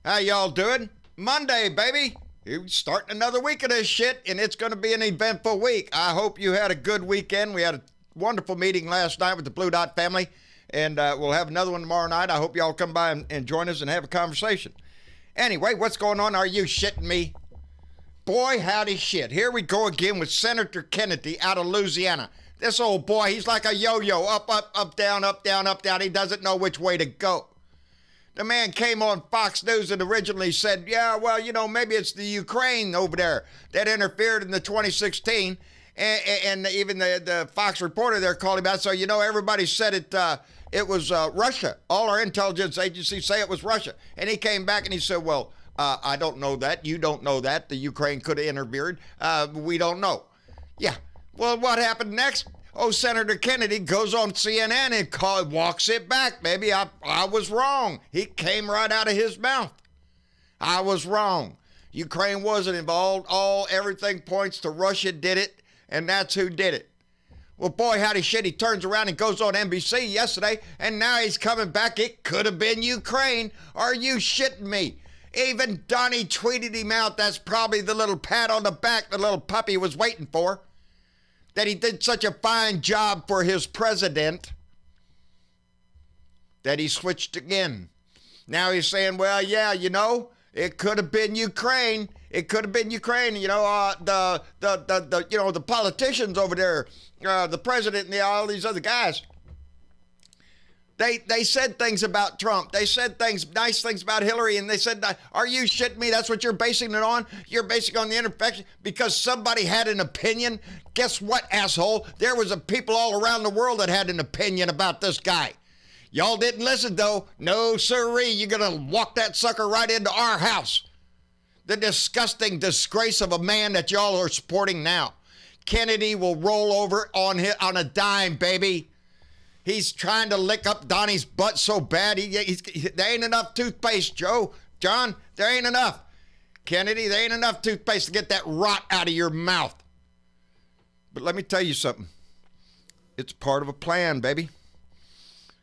How y'all doing? Monday, baby. We're starting another week of this shit, and it's going to be an eventful week. I hope you had a good weekend. We had a wonderful meeting last night with the Blue Dot family, and we'll have another one tomorrow night. I hope y'all come by and join us and have a conversation. Anyway, what's going on? Are you shitting me? Boy, howdy shit. Here we go again with Senator Kennedy out of Louisiana. This old boy, he's like a yo-yo, up, down, up, down, up, down. He doesn't know which way to go. The man came on Fox News and originally said, yeah, well, you know, maybe it's the Ukraine over there that interfered in the 2016. And even the Fox reporter there called him out. So, you know, everybody said it was Russia. All our intelligence agencies say it was Russia. And he came back and he said, well, I don't know that. You don't know that. The Ukraine could have interfered. We don't know. Yeah. Well, what happened next? Oh, Senator Kennedy goes on CNN and walks it back, baby. I was wrong. He came right out of his mouth. I was wrong. Ukraine wasn't involved. Everything points to Russia did it, and that's who did it. Well, boy, howdy shit. He turns around and goes on NBC yesterday, and now he's coming back. It could have been Ukraine. Are you shitting me? Even Donnie tweeted him out. That's probably the little pat on the back the little puppy was waiting for. That he did such a fine job for his president that he switched again. Now he's saying, well, yeah, you know, it could have been Ukraine. It could have been Ukraine. You know, the politicians over there, the president and all these other guys. They said things about Trump. They said nice things about Hillary, and they said, are you shitting me? That's what you're basing it on? You're basing it on the interfection because somebody had an opinion? Guess what, asshole? There was people all around the world that had an opinion about this guy. Y'all didn't listen, though. No, sirree. You're going to walk that sucker right into our house. The disgusting disgrace of a man that y'all are supporting now. Kennedy will roll over on a dime, baby. He's trying to lick up Donnie's butt so bad. There ain't enough toothpaste, John, there ain't enough. Kennedy, there ain't enough toothpaste to get that rot out of your mouth. But let me tell you something. It's part of a plan, baby.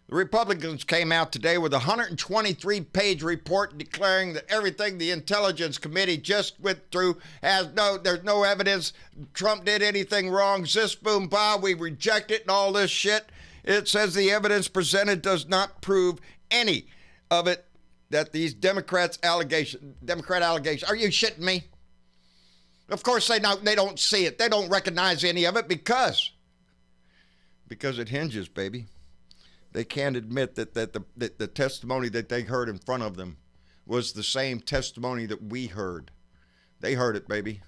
The Republicans came out today with a 123-page report declaring that everything the Intelligence Committee just went through there's no evidence Trump did anything wrong. Zis, boom, bah, we reject it and all this shit. It says the evidence presented does not prove any of it that these Democrat allegations. Are you shitting me? Of course they don't see it. They don't recognize any of it because it hinges, baby. They can't admit that the testimony that they heard in front of them was the same testimony that we heard. They heard it, baby,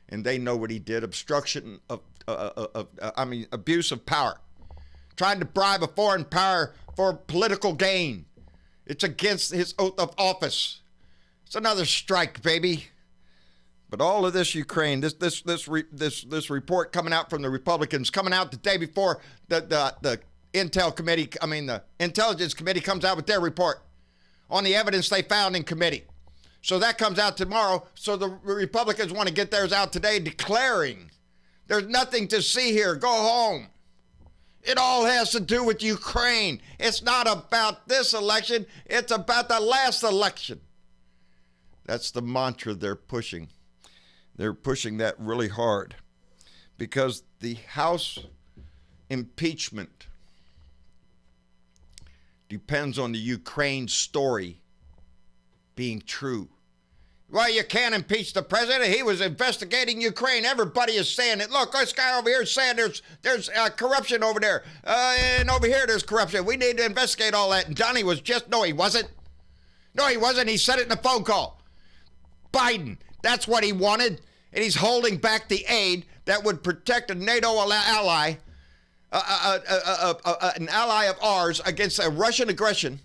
and they know what he did. Obstruction abuse of power. Trying to bribe a foreign power for political gain. It's against his oath of office. It's another strike, baby. But all of this Ukraine, this report coming out from the Republicans, coming out the day before the Intelligence Committee comes out with their report on the evidence they found in committee. So that comes out tomorrow. So the Republicans want to get theirs out today, declaring there's nothing to see here. Go home. It all has to do with Ukraine. It's not about this election. It's about the last election. That's the mantra they're pushing. They're pushing that really hard because the House impeachment depends on the Ukraine story being true. Well, you can't impeach the president. He was investigating Ukraine. Everybody is saying it. Look, this guy over here is saying there's corruption over there. And over here there's corruption. We need to investigate all that. And Johnny was no, he wasn't. No, he wasn't. He said it in a phone call. Biden, that's what he wanted. And he's holding back the aid that would protect a NATO ally, an ally of ours against a Russian aggression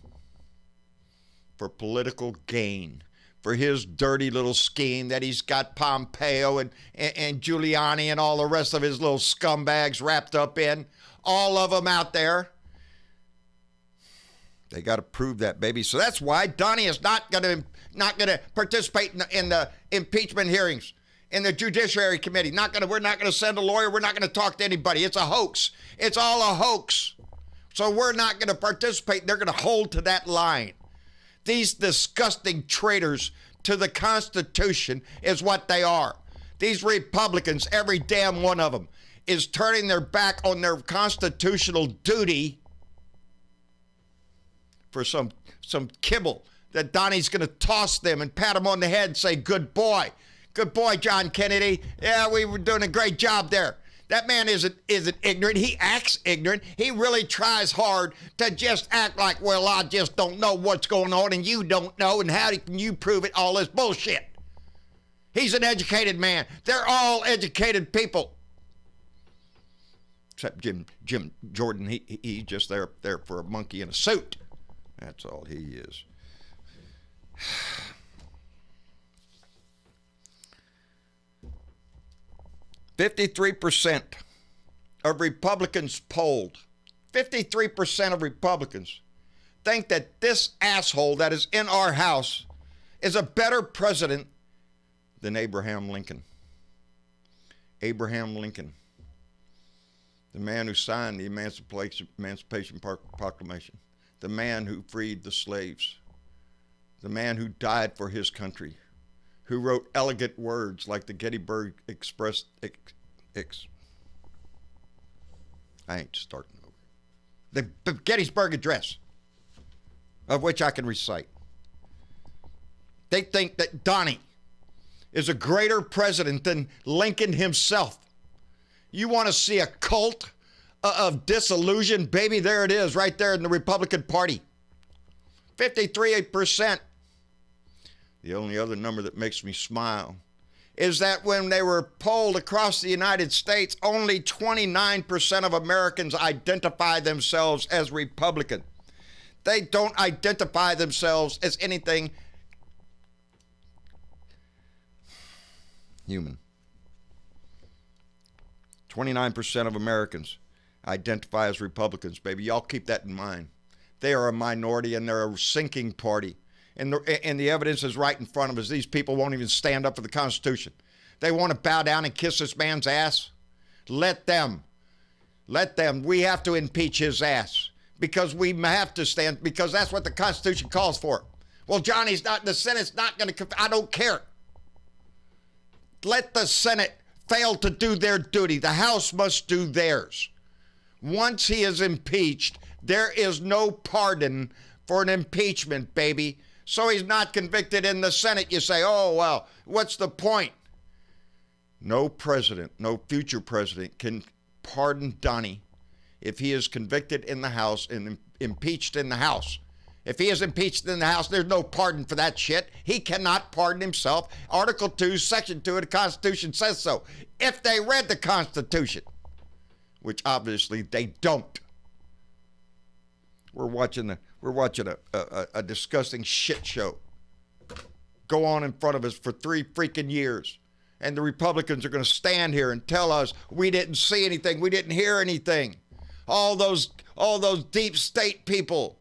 for political gain. For his dirty little scheme that he's got Pompeo and Giuliani and all the rest of his little scumbags wrapped up in. All of them out there. They got to prove that, baby. So that's why Donnie is not going to participate in the impeachment hearings in the Judiciary Committee. We're not going to send a lawyer. We're not going to talk to anybody. It's a hoax. It's all a hoax. So we're not going to participate. They're going to hold to that line. These disgusting traitors to the Constitution is what they are. These Republicans, every damn one of them, is turning their back on their constitutional duty for some kibble that Donnie's going to toss them and pat them on the head and say, good boy, John Kennedy. Yeah, we were doing a great job there. That man isn't ignorant. He acts ignorant. He really tries hard to just act like, well, I just don't know what's going on and you don't know, and how can you prove it? All this bullshit. He's an educated man. They're all educated people. Except Jim Jordan, he's just there for a monkey in a suit. That's all he is. 53% of Republicans polled, 53% of Republicans think that this asshole that is in our House is a better president than Abraham Lincoln. Abraham Lincoln, the man who signed the Emancipation Proclamation, the man who freed the slaves, the man who died for his country, who wrote elegant words like the Gettysburg Express. I ain't starting over. The Gettysburg Address, of which I can recite. They think that Donnie is a greater president than Lincoln himself. You want to see a cult of disillusion? Baby, there it is, right there in the Republican Party. 53%. The only other number that makes me smile is that when they were polled across the United States, only 29% of Americans identify themselves as Republican. They don't identify themselves as anything human. 29% of Americans identify as Republicans, baby. Y'all keep that in mind. They are a minority and they're a sinking party. And the evidence is right in front of us. These people won't even stand up for the Constitution. They want to bow down and kiss this man's ass. Let them. We have to impeach his ass because we have to stand, because that's what the Constitution calls for. Well, Johnny's not, the Senate's not going to, I don't care. Let the Senate fail to do their duty. The House must do theirs. Once he is impeached, there is no pardon for an impeachment, baby. So he's not convicted in the Senate. You say, oh, well, what's the point? No president, no future president can pardon Donnie if he is convicted in the House and impeached in the House. If he is impeached in the House, there's no pardon for that shit. He cannot pardon himself. Article 2, Section 2 of the Constitution says so. If they read the Constitution, which obviously they don't. We're watching a disgusting shit show go on in front of us for 3 freaking years. And the Republicans are going to stand here and tell us we didn't see anything, we didn't hear anything. All those deep state people.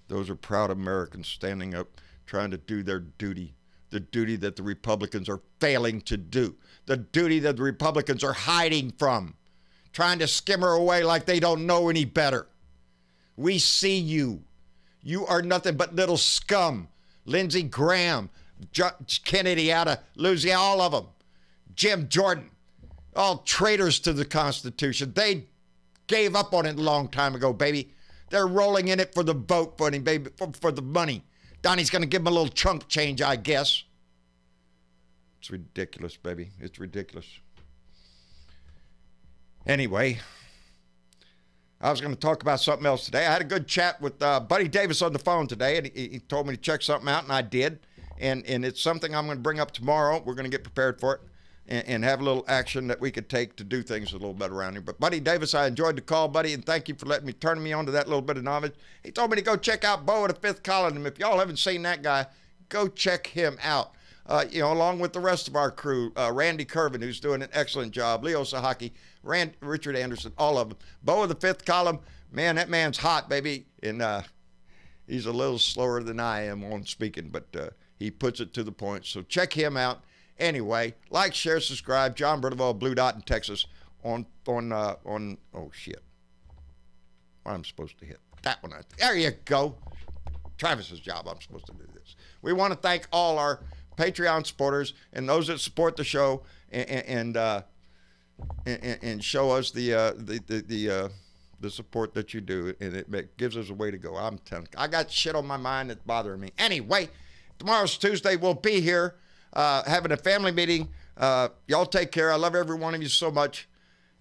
Those are proud Americans standing up, trying to do their duty. The duty that the Republicans are failing to do. The duty that the Republicans are hiding from. Trying to skimmer away like they don't know any better. We see you. You are nothing but little scum. Lindsey Graham, Kennedy out of Louisiana, all of them. Jim Jordan, all traitors to the Constitution. They gave up on it a long time ago, baby. They're rolling in it for the vote voting, baby, for the money. Donnie's going to give them a little chunk change, I guess. It's ridiculous, baby. It's ridiculous. Anyway, I was going to talk about something else today. I had a good chat with Buddy Davis on the phone today, and he told me to check something out, and I did. And it's something I'm going to bring up tomorrow. We're going to get prepared for it and have a little action that we could take to do things a little bit around here. But Buddy Davis, I enjoyed the call, buddy, and thank you for turning me on to that little bit of knowledge. He told me to go check out Bo at the Fifth Column. If y'all haven't seen that guy, go check him out. Along with the rest of our crew, Randy Kervin, who's doing an excellent job, Leo Sahaki, Richard Anderson, all of them. Bo of the Fifth Column, man, that man's hot, baby. And he's a little slower than I am on speaking, but he puts it to the point. So check him out. Anyway, like, share, subscribe. John Bertavall, Blue Dot in Texas on oh shit. What I'm supposed to hit. that one. There you go. Travis's job. I'm supposed to do this. We want to thank all our Patreon supporters and those that support the show and show us the support that you do, and it gives us a way to go. I'm telling you, I got shit on my mind that's bothering me. Anyway, tomorrow's Tuesday. We'll be here having a family meeting. Y'all take care. I love every one of you so much,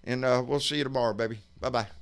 and we'll see you tomorrow, baby. Bye-bye.